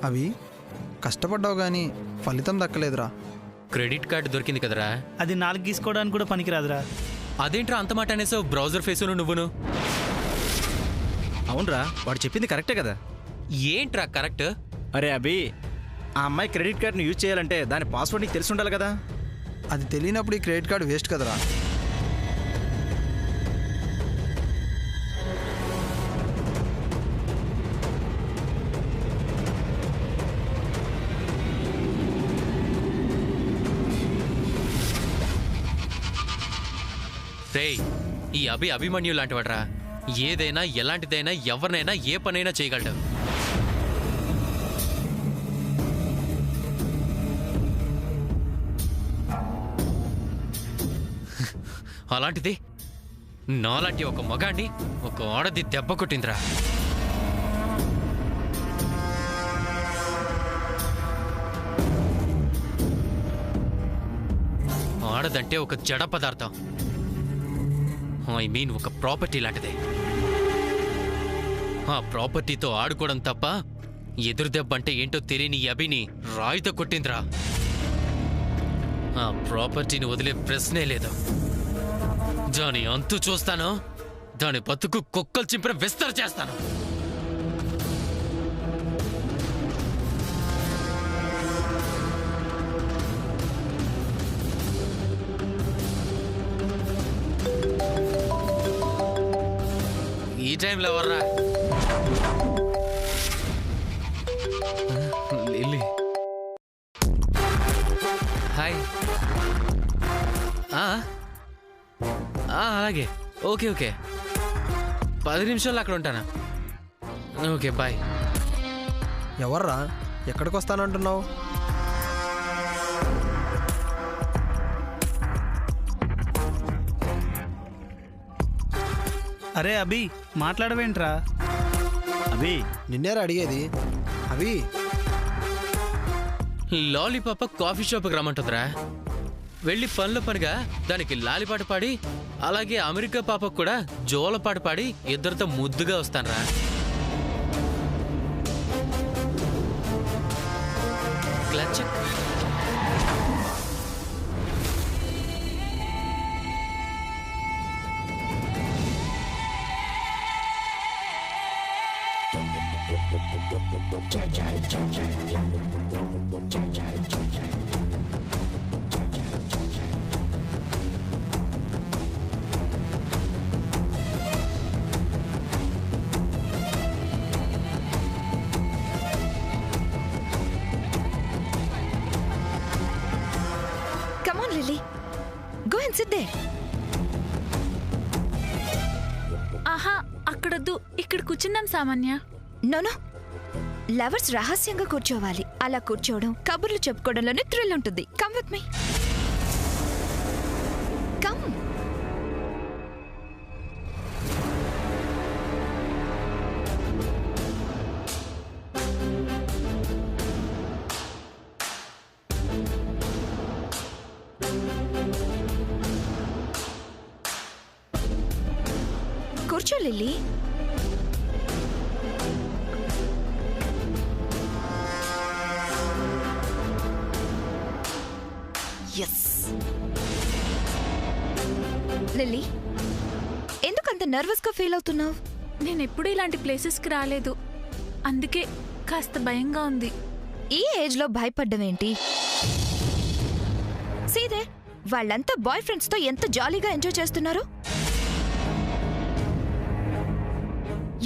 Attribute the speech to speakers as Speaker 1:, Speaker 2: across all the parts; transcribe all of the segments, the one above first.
Speaker 1: అవి కష్టపడ్డావు కానీ ఫలితం దక్కలేదురా.
Speaker 2: క్రెడిట్ కార్డు దొరికింది కదరా,
Speaker 3: అది 4 గీసుకోవడానికి కూడా పనికిరాదురా.
Speaker 2: అదేంట్రా అంత మాట అనేసావు? బ్రౌజర్ ఫేసును నువ్వును.
Speaker 4: అవునరా, వాడు చెప్పింది కరెక్టే కదా.
Speaker 2: ఏంట్రా కరెక్ట్?
Speaker 4: అరే అభి, ఆ అమ్మాయి క్రెడిట్ కార్డుని యూజ్ చేయాలంటే దాని పాస్వర్డ్ నీకు తెలిసి ఉండాలి కదా.
Speaker 1: అది తెలియనప్పుడు ఈ క్రెడిట్ కార్డు వేస్ట్ కదరా.
Speaker 2: రేయ్, ఈ అభిమన్యు లాంటి వాడ్రా. ఏదైనా ఎలాంటిదైనా ఎవరినైనా ఏ పనైనా చేయగలడు. అలాంటిది నాలాంటి ఒక మగాడిని ఒక ఆడది దెబ్బ కొట్టిందిరా. ఆడదంటే ఒక జడ పదార్థం, ఐ మీన్ ఒక ప్రాపర్టీ లాంటిదే. ఆ ప్రాపర్టీతో ఆడుకోవడం తప్ప ఎదురు దెబ్బ అంటే ఏంటో తెలియని అభిని రాయితో కొట్టిందిరా. ఆ ప్రాపర్టీని వదిలే ప్రశ్నే లేదు. దాని అంతు చూస్తాను, దాని బతుకు కుక్కలు చింపిన విస్తర చేస్తాను. ఈ టైంలో ఎవర్రా? లిల్లీ. హాయ్. అలాగే, ఓకే ఓకే, 10 నిమిషాల్లో అక్కడ ఉంటానా? Okay bye.
Speaker 1: ఎవర్రా, ఎక్కడికి వస్తానంటున్నావు?
Speaker 3: అరే అభి, మాట్లాడవేంట్రా?
Speaker 4: అభి,
Speaker 1: నిన్నేరా అడిగేది. అవి
Speaker 2: లాలీపాప కాఫీ షాప్కి రమ్మంటుందిరా. వెళ్ళి పనిలో పనిగా దానికి లాలిపాట పాడి, అలాగే అమెరికా పాపకు కూడా జోలపాట పాడి ఇద్దరితో ముద్దుగా వస్తానరా. Clutch.
Speaker 5: Come on, Lily. Go and sit there.
Speaker 6: ఆహా, అక్కడొద్దు, ఇక్కడ కూర్చున్నాం సామాన్య.
Speaker 5: నో, లవర్స్ రహస్యంగా కూర్చోవాలి. అలా కూర్చోవడం, కబుర్లు చెప్పుకోవడంలోనే థ్రిల్ ఉంటుంది. Come with me. కమ్. కూర్చో లిల్లీ. లిల్లీ, ఎందుకంత నర్వస్గా ఫీల్ అవుతున్నావు?
Speaker 6: నేనెప్పుడు ఇలాంటి ప్లేసెస్కి రాలేదు, అందుకే కాస్త భయంగా ఉంది.
Speaker 5: ఈ ఏజ్లో భయపడ్డమేంటి? సీదే, వాళ్ళంతా బాయ్ ఫ్రెండ్స్తో ఎంత జాలీగా ఎంజాయ్ చేస్తున్నారు.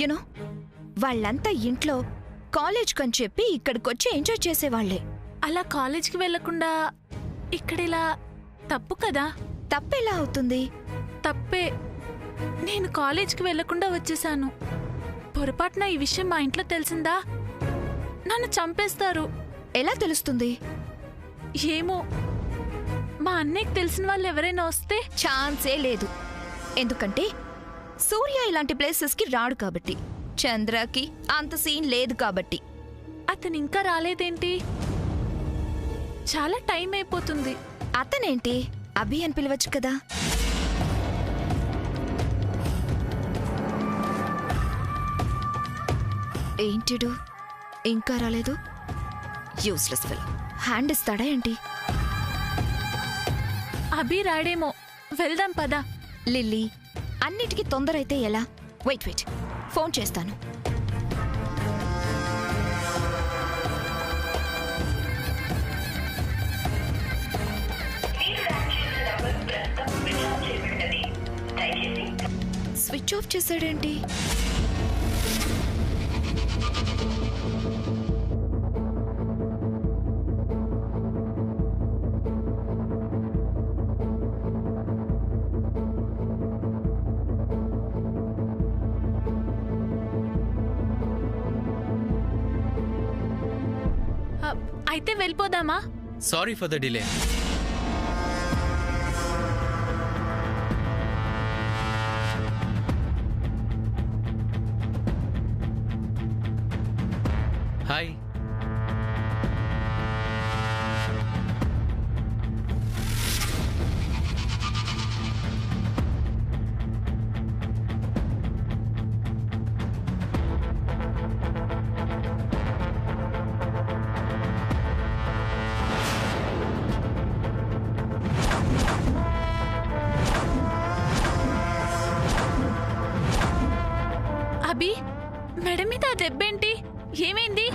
Speaker 5: యునో, వాళ్ళంతా ఇంట్లో కాలేజ్ కని చెప్పి ఇక్కడికొచ్చి ఎంజాయ్ చేసేవాళ్లే.
Speaker 6: అలా కాలేజ్కి వెళ్లకుండా ఇక్కడిలా తప్పు కదా?
Speaker 5: తప్పెలా అవుతుంది?
Speaker 6: తప్పే. నేను కాలేజ్కి వెళ్లకుండా వచ్చేసాను. పొరపాటున ఈ విషయం మా ఇంట్లో తెలిసిందా నన్ను చంపేస్తారు.
Speaker 5: ఎలా తెలుస్తుంది?
Speaker 6: ఏమో, మా అన్నయ్యకి తెలిసిన వాళ్ళు ఎవరైనా వస్తే.
Speaker 5: ఛాన్సే లేదు. ఎందుకంటే సూర్య ఇలాంటి ప్లేసెస్కి రాడు కాబట్టి, చంద్రకి అంత సీన్ లేదు కాబట్టి.
Speaker 6: అతను ఇంకా రాలేదేంటి? చాలా టైం అయిపోతుంది.
Speaker 5: అతనేంటి, అభి అని పిలవచ్చు కదా. ఏంటిడు ఇంకా రాలేదు? Useless fellow. హ్యాండ్ ఇస్తాడా ఏంటి?
Speaker 6: అభి రాడేమో, వెళ్దాం పదా.
Speaker 5: లిల్లీ, అన్నిటికీ తొందర అయితే ఎలా? వెయిట్, ఫోన్ చేస్తాను. స్విచ్ ఆఫ్ చేశాడేంటి?
Speaker 6: అయితే వెళ్ళిపోదామా?
Speaker 2: Sorry for the delay. Hi.
Speaker 6: Abhi, మెడ మీద ఆ దెబ్బేంటి? ఏమైంది?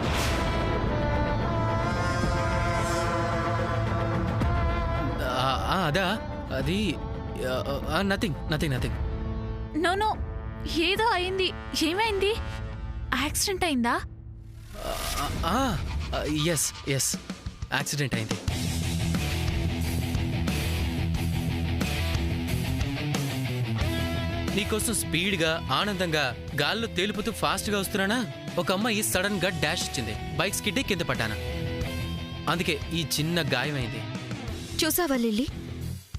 Speaker 2: అదా, అది నథింగ్.
Speaker 6: నో, ఏదో అయింది. ఏమైంది? యాక్సిడెంట్ అయిందా?
Speaker 2: ఎస్ యాక్సిడెంట్ అయింది. నీకోసం స్పీడ్గా ఆనందంగా గాల్లో తేలిపోతూ ఫాస్ట్గా వస్తున్నానా, ఒక అమ్మాయి సడన్ గా డాష్ ఇచ్చింది. బైక్ స్కిడ్డే కింద పడ్డాను. అందుకే ఈ చిన్న గాయమైంది.
Speaker 5: చూసావా లిల్లీ,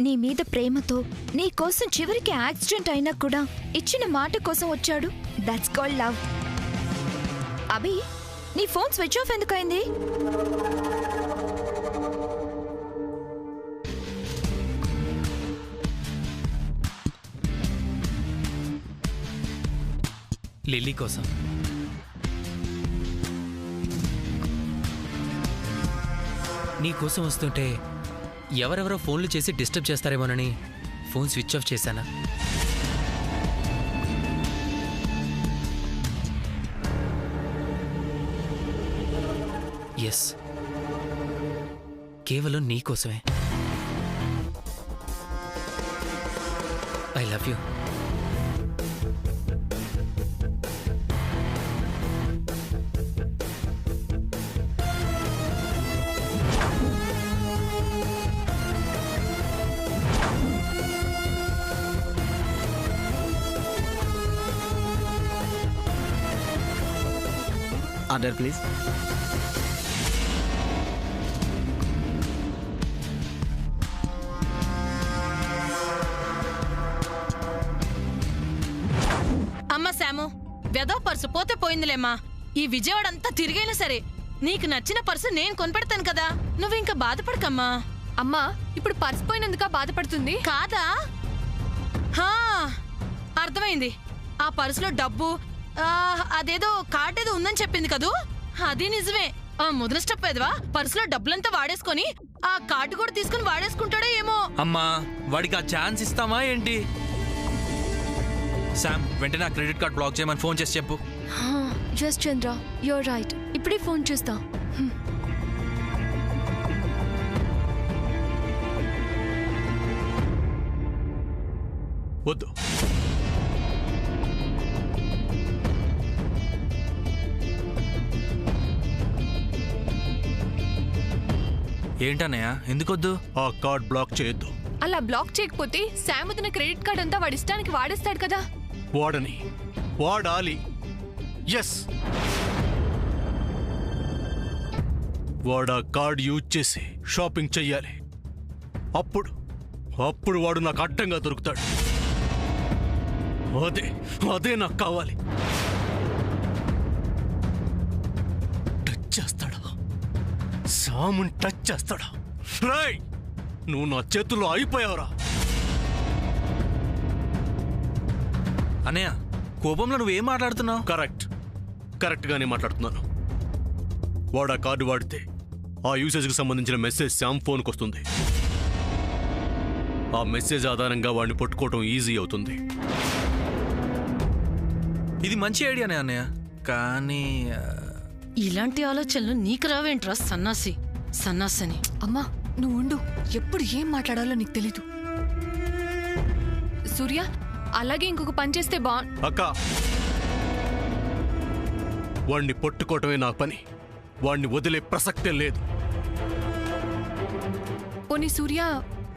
Speaker 5: నీ మీద ప్రేమతో నీ కోసం చివరికి యాక్సిడెంట్ అయినా కూడా ఇచ్చిన మాట కోసం వచ్చాడు. That's called love. అభి, నీ ఫోన్ స్విచ్ ఆఫ్ ఎందుకైంది?
Speaker 2: లిల్లీ కోసం. నీ కోసం వస్తుంటే ఎవరెవరో ఫోన్లు చేసి డిస్టర్బ్ చేస్తారేమోనని ఫోన్ స్విచ్ ఆఫ్ చేశానా? ఎస్, కేవలం నీ కోసమే. I love you.
Speaker 4: Order please.
Speaker 7: అమ్మ శాము, వెదో పర్సు పోతే పోయిందిలేమ్మా. ఈ విజయవాడ అంతా తిరిగైనా సరే నీకు నచ్చిన పర్సు నేను కొనిపెడతాను కదా, నువ్వు ఇంకా బాధపడకమ్మా.
Speaker 8: అమ్మా, ఇప్పుడు పర్స్ పోయినందుక బాధపడుతుంది?
Speaker 7: కాదా? హా, అర్థమైంది. ఆ పర్సులో డబ్బు, అదేదో కార్డ్ ఏదో ఉందని చెప్పింది కదూ, అది నిజమే. ఆ ముద్ర స్టెప్ ఏదవా పర్సులో డబ్బులంతా వాడేసుకొని ఆ కార్డు కూడా తీసుకుని వాడేసుకుంటాడో ఏమో.
Speaker 9: అమ్మా, వాడికి ఆ ఛాన్స్ ఇస్తామా ఏంటి? శామ్, వెంటనే ఆ క్రెడిట్ కార్డ్ బ్లాక్ చేయమని ఫోన్ చేసి చెప్పు.
Speaker 8: Just Chandra, you're right. ఇప్పుడే ఫోన్ చేస్తా.
Speaker 9: వద్దు. ఏంటన్నయ్య, ఎందుకొద్దు?
Speaker 10: ఆ కార్డ్ బ్లాక్ చేయొద్దు.
Speaker 8: అలా బ్లాక్ చేయకపోతే శామ్ తన క్రెడిట్ కార్డ్ అంతా వాడి ఇష్టానికి వాడేస్తాడు కదా.
Speaker 10: వాడని, వాడాలి. ఎస్, వాడు ఆ కార్డ్ యూజ్ చేసి షాపింగ్ చెయ్యాలి. అప్పుడు వాడు నాకు అడ్డంగా దొరుకుతాడు. అదే నాకు కావాలి. టచ్ చేస్తాడా? సాముని టచ్ చేస్తాడా? రాయ్, నువ్వు నా చేతుల్లో అయిపోయావురా.
Speaker 9: అన్నయ్య, కోపంలో నువ్వేం మాట్లాడుతున్నావు?
Speaker 10: కరెక్ట్ గానే మాట్లాడుతున్నాను. వాడు ఆ కార్డు వాడితే ఆ యూసేజ్కి సంబంధించిన మెసేజ్ శ్యామ్ ఫోన్కి వస్తుంది. ఆ మెసేజ్ ఆధారంగా వాడిని పట్టుకోవటం ఈజీ అవుతుంది.
Speaker 9: ఇది మంచి ఐడియానే అన్నయ్య, కానీ
Speaker 7: ఇలాంటి ఆలోచనలు నీకు రావేంట్రా సన్నాసిని.
Speaker 8: అమ్మా నువ్వు ఉండు, ఎప్పుడు ఏం మాట్లాడాలో నీకు తెలీదు. సూర్య అలాగే ఇంకొక పని చేస్తే
Speaker 10: అక్క, వాణ్ణి పట్టుకోవటమే నా పని. వాణ్ణి వదిలే ప్రసక్తే లేదు.
Speaker 8: పోనీ సూర్య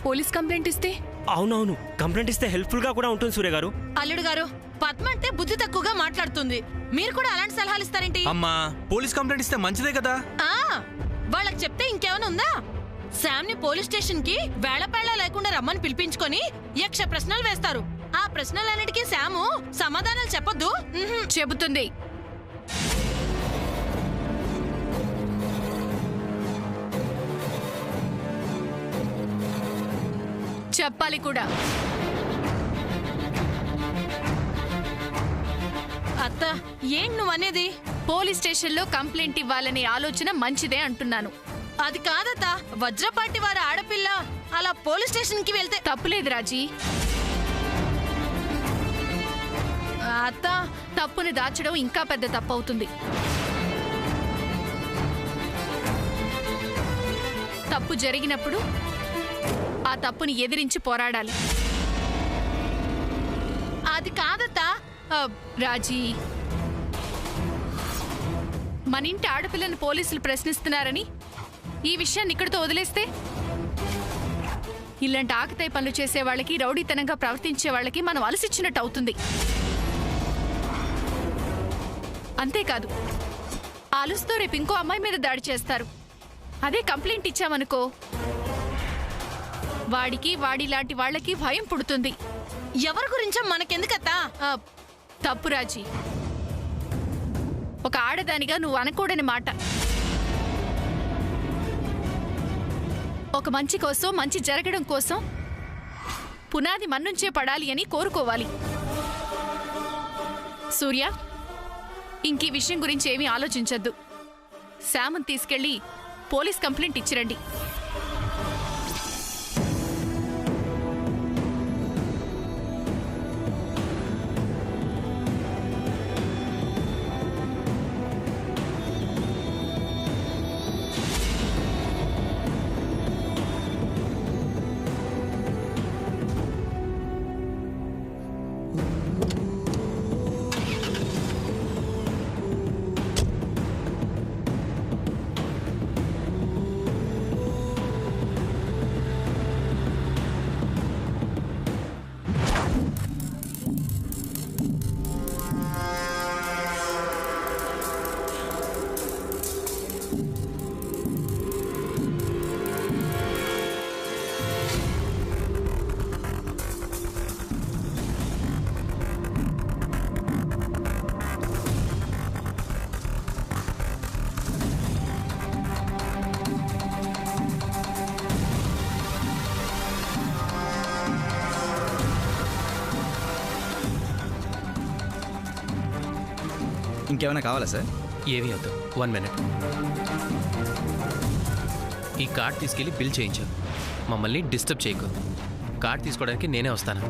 Speaker 8: పోలీస్ కంప్లైంట్ ఇస్తే?
Speaker 11: అవునవును, కంప్లైంట్ ఇస్తే హెల్ప్ఫుల్ గా కూడా ఉంటుంది సూర్య గారు.
Speaker 7: అల్లుడు గారు, పద్మ అంటే బుద్ధి తక్కువగా మాట్లాడుతుంది. మీరు కూడా అలాంటి సలహాలు ఇస్తారేంటి?
Speaker 9: అమ్మా పోలీస్ కంప్లైంట్ ఇస్తే మంచిదే కదా.
Speaker 7: వాళ్ళకి చెప్తే ఇంకేమైనా ఉందా? శామ్ ని పోలీస్ స్టేషన్ కి వేళపేళ లేకుండా రమ్మని పిలిపించుకొని యక్ష ప్రశ్నలు వేస్తారు. ఆ ప్రశ్నలన్నిటికీ శాము సమాధానాలు చెప్పొద్దు.
Speaker 8: చెబుతుంది. చెప్పాలి కూడా.
Speaker 7: అత్త, ఏం నువ్వనేది?
Speaker 8: పోలీస్ స్టేషన్లో కంప్లైంట్ ఇవ్వాలనే ఆలోచన మంచిదే అంటున్నాను.
Speaker 7: అది కాదత్త, వజ్రపాటి వారి ఆడపిల్ల అలా పోలీస్ స్టేషన్ కి వెళ్తే
Speaker 8: తప్పులేదు రాజీ.
Speaker 7: అత్త,
Speaker 8: తప్పుని దాచడం ఇంకా పెద్ద తప్పు అవుతుంది. తప్పు జరిగినప్పుడు ఆ తప్పుని ఎదిరించి పోరాడాలి.
Speaker 7: అది కాదత్తా.
Speaker 8: రాజీ, మన ఇంటి ఆడపిల్లని పోలీసులు ప్రశ్నిస్తున్నారని ఈ విషయాన్ని ఇక్కడితో వదిలేస్తే ఇలాంటి ఆకతాయి పనులు చేసే వాళ్ళకి, రౌడీతనంగా ప్రవర్తించే వాళ్ళకి మనం అలసిచ్చినట్టు అవుతుంది. అంతేకాదు, అలుస్తో రేపు ఇంకో అమ్మాయి మీద దాడి చేస్తారు. అదే కంప్లైంట్ ఇచ్చామనుకో, వాడికి వాడిలాంటి వాళ్ళకి భయం పుడుతుంది.
Speaker 7: ఎవరి గురించో మనకెందుకత్తా?
Speaker 8: తప్పు రాజీ. ఒక ఆడదానిగా నువ్వు అనకూడని మాట. ఒక మంచి కోసం, మంచి జరగడం కోసం పునాది మన్నుంచే పడాలి అని కోరుకోవాలి. సూర్య, ఇంకీ విషయం గురించి ఏమీ ఆలోచించద్దు. శామ్ని తీసుకెళ్లి పోలీస్ కంప్లైంట్ ఇచ్చిరండి.
Speaker 4: ఇంకేమైనా కావాలా సార్?
Speaker 2: ఏమీ వద్దు, 1 minute. ఈ కార్డ్ తీసుకెళ్ళి బిల్ చేయించు. మమ్మల్ని డిస్టర్బ్ చేయకు. కార్డ్ తీసుకోవడానికి నేనే వస్తాను.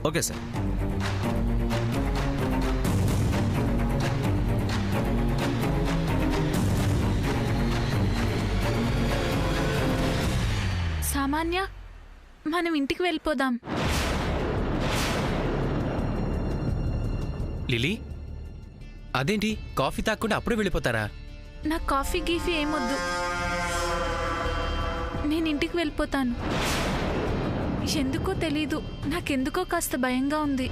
Speaker 4: Okay sir.
Speaker 6: సామాన్య, మనం ఇంటికి వెళ్ళిపోదాం.
Speaker 2: లిలీ, అదేంటి కాఫీ తాగకుండా అప్పుడే వెళ్ళిపోతారా?
Speaker 6: నాకు కాఫీ గీఫీ ఏమొద్దు, నేను ఇంటికి వెళ్ళిపోతాను. ఎందుకో తెలీదు, నాకెందుకో కాస్త భయంగా ఉంది.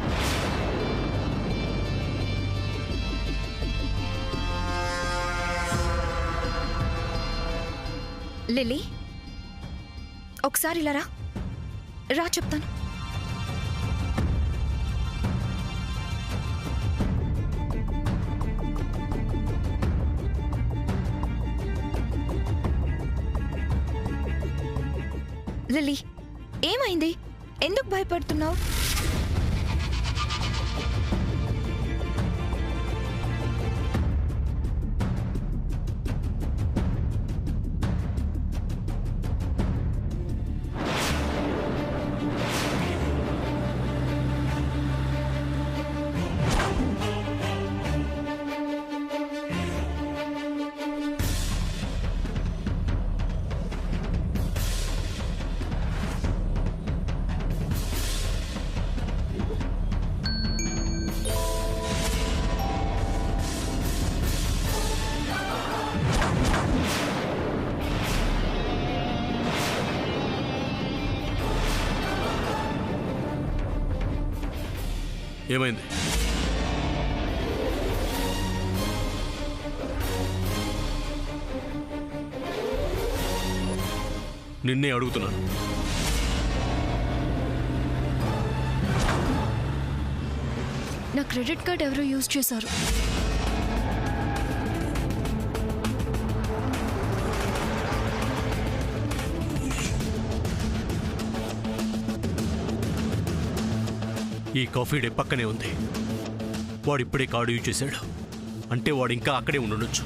Speaker 5: లిలీ, ఒకసారి ఇలా రా చెప్తాను. లిలీ, ఏమైంది? ఎందుకు భయపడుతున్నావు?
Speaker 10: ఏమైంది? నిన్నే అడుగుతున్నాను.
Speaker 5: నా క్రెడిట్ కార్డ్ ఎవరో యూజ్ చేశారు.
Speaker 10: ఈ కాఫీ డే పక్కనే ఉంది. వాడు ఇప్పుడే కార్డు యూజ్ చేశాడు అంటే వాడు ఇంకా అక్కడే ఉండొచ్చు.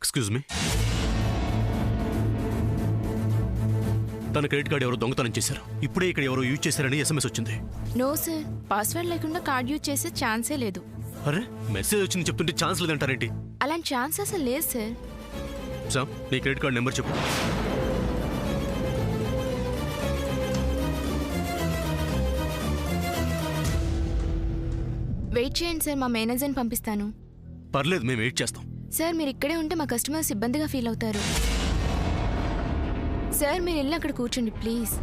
Speaker 10: ఎక్స్క్యూజ్ మీ, తన క్రెడిట్ కార్డు ఎవరో దొంగతనం చేశారు. ఇప్పుడే ఇక్కడ ఎవరో యూజ్ చేశారని ఎస్ఎంఎస్ వచ్చింది.
Speaker 8: నో సార్, పాస్వర్డ్ లేకుండా కార్డ్ యూజ్ చేసే ఛాన్సే లేదు.
Speaker 10: అరే, మెసేజ్ వచ్చింది చెప్తుంటే ఛాన్స్ లేదంటారేంటి?
Speaker 8: అలాంటి ఛాన్స్ అసలు లేదు సార్.
Speaker 10: సార్, నీ క్రెడిట్ కార్డు నెంబర్ చెప్పు.
Speaker 8: వెయిట్ చేయండి సార్, మా మేనేజర్ని పంపిస్తాను.
Speaker 10: పర్లేదు, మేము వెయిట్ చేస్తాం.
Speaker 8: సార్, మీరు ఇక్కడే ఉంటే మా కస్టమర్స్ ఇబ్బందిగా ఫీల్ అవుతారు. సార్, మీరు వెళ్ళి అక్కడ కూర్చోండి ప్లీజ్.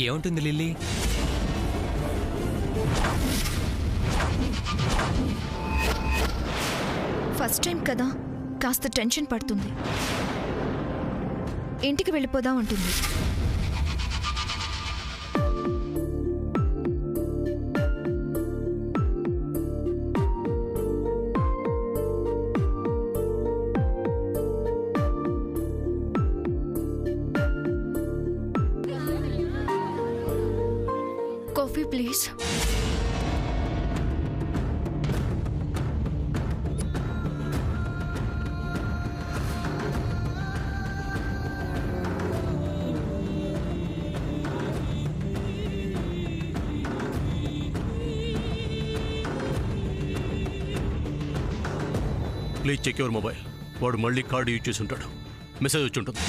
Speaker 2: ఏముంటుంది లిల్లీ?
Speaker 5: ఫస్ట్ టైం కదా, కాస్త టెన్షన్ పడుతుంది. ఇంటికి వెళ్ళిపోదా ఉంటుంది. Coffee please.
Speaker 10: Please check your mobile. వాడు మళ్ళీ కార్డు యూజ్ చేసి ఉంటాడు. మెసేజ్ వచ్చి ఉంటుంది.